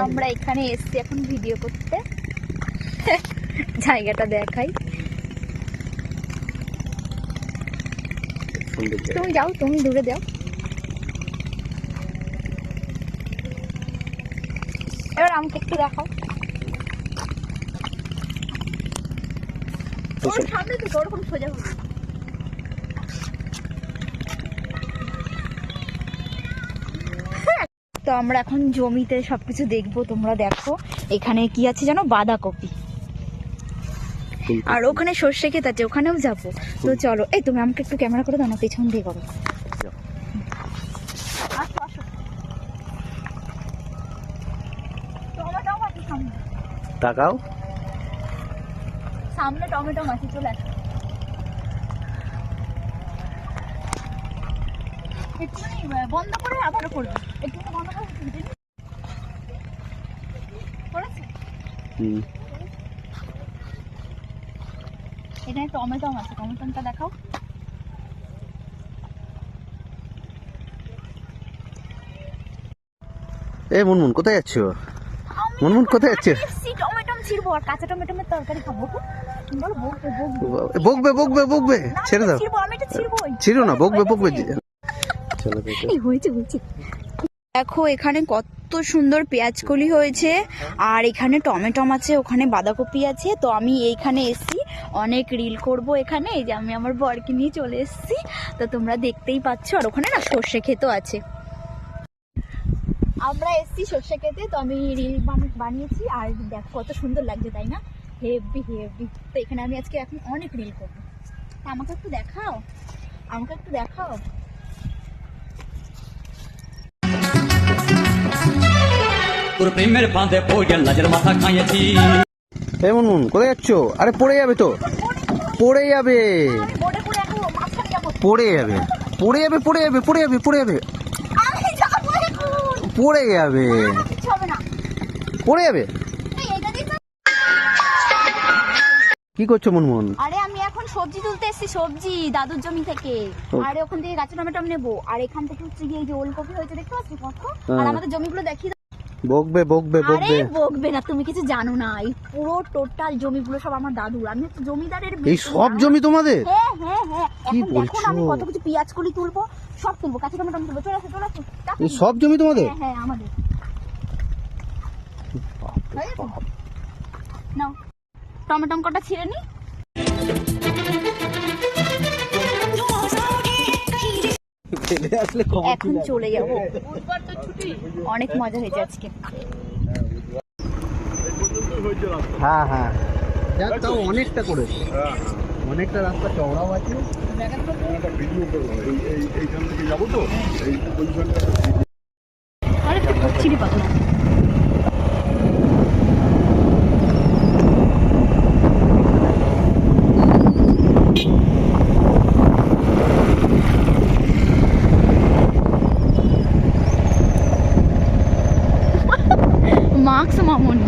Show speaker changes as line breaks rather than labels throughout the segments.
আমরা এখানে এসছি এখন ভিডিও করতে। জায়গাটা দেখাই। তুমি যাও, তুমি দূরে যাও। এবার আমাকে একটু দেখাও। সামনে তো ওরকম সোজা হবে। তো আমরা এখন জমিতে সবকিছু দেখবো, তোমরা দেখো। এখানে কি আছে জানো? বাঁধাকপি। আর ওখানে সর্ষে ক্ষেত আছে, ওখানেও যাবো। তো চলো। এই তুমি আমাকে একটু ক্যামেরা করে দাও না, পেছন দিয়ে করো।
তাকাও,
সামনে টমেটো মাছি, চলে আসো। একটুখানি বন্ধ করে আবার করবে, একটুখানি বন্ধ করে করেছে। এখানে টমেটো আছে, টমেটোটা দেখাও।
এ মুনমুন কোথায় যাচ্ছ? মুনমুন কোথায় যাচ্ছে?
টমেটো ছিড়বো আর কাঁচা টমেটোর তরকারি খাবো।
বকবে বকবে বকবে, ছেড়ে দাও। ছিড়ো না, বকবে বকবে।
দেখো এখানে কত সুন্দর পেঁয়াজকলি হয়েছে, আর এখানে টমেটো আছে, ওখানে বাঁধাকপি আছে। তো আমি এইখানে এসছি, অনেক রিল করব এখানে। এই যে আমি আমার বরকে নিয়ে চলে এসছি, তো তোমরা দেখতেই পাচ্ছ। আর ওখানে না সর্ষে ক্ষেতও আছে। আমরা এসছি সর্ষে ক্ষেতে, তো আমি রিল বানিয়েছি। আর দেখো কত সুন্দর লাগছে, তাই না? Heavy heavy. তো এখানে আমি আজকে এখন অনেক রিল করবো। আমাকে একটু দেখাও, আমাকে একটু দেখাও।
তোর প্রেমের ফাঁদে পড়ে লাজের মাথা খাইয়েছি।
এ মুনমুন কোথায় যাচ্ছ? আরে পড়ে যাবে তো, পড়ে যাবে, পড়ে যাবে, পড়ে যাবে, পড়ে যাবে, পড়ে যাবে, পড়ে যাবে, পড়ে যাবে, পড়ে যাবে। কি করছো মুনমুন?
আরে আমি এখন সবজি তুলতে এসেছি, সবজি দাদুর জমি থেকে। আরে ওখান থেকে গাছের টমেটো নেবো, আর এখান থেকে হচ্ছে গিয়ে এই যে ওলকপি হয়েছে, দেখতে পাচ্ছ কত। আর আমাদের জমিগুলো দেখিয়ে।
বকবে বকবে বকবে।
আরে বকবে না, তুমি কিছু জানো না। এই পুরো টোটাল জমিগুলো সব আমার দাদুর। আমি হচ্ছে জমিদারের।
এই সব জমি তোমাদের?
হ্যাঁ হ্যাঁ হ্যাঁ।
কি
এখন দেখো না, আমি কত কিছু পেঁয়াজ কলি তুলবো, সব তুলবো, কাঁচা টমেটো তুলবো। চলে আসো, চলে আসো।
এই সব জমি তোমাদের?
হ্যাঁ হ্যাঁ আমাদের। নাও টমেটো কটা ছিঁড়ে নি। এখন চলে যাবো, অনেক মজা হয়েছে আজকে।
হ্যাঁ হ্যাঁ, যাক তাও অনেকটা করেছে, অনেকটা রাস্তা চওড়াও আছে।
এইখান থেকে যাবো তো, এই পজিশনটা
আরেকটা ছিঁড়ি পাথর। মাস্ক মামনি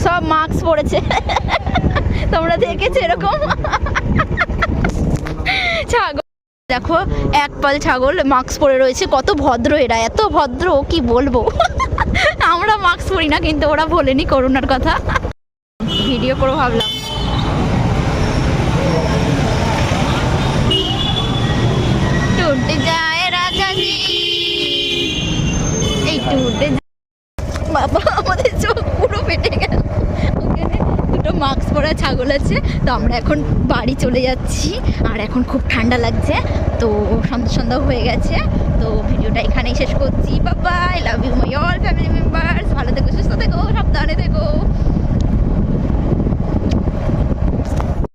সব মাস্ক পরেছে, তোমরা দেখেছো এরকম? ছাগল দেখো, এক পাল ছাগল মাস্ক পরে রয়েছে। কত ভদ্র এরা, এত ভদ্র কি বলবো। আমরা মাস্ক পরি না, কিন্তু ওরা বলেনি করোনার কথা। ভিডিও করে ভাবলাম। টুটে যায় রাজাজি, এই টুটে বাবা, আমাদের চোখ পুরো ফেটে গেল। ওখানে দুটো মাস্ক পরা ছাগল আছে। তো আমরা এখন বাড়ি চলে যাচ্ছি, আর এখন খুব ঠান্ডা লাগছে। তো সন্ধ্যা সন্ধ্যা হয়ে গেছে। তো ভিডিওটা এখানেই শেষ করছি। Bye bye, love you my all family.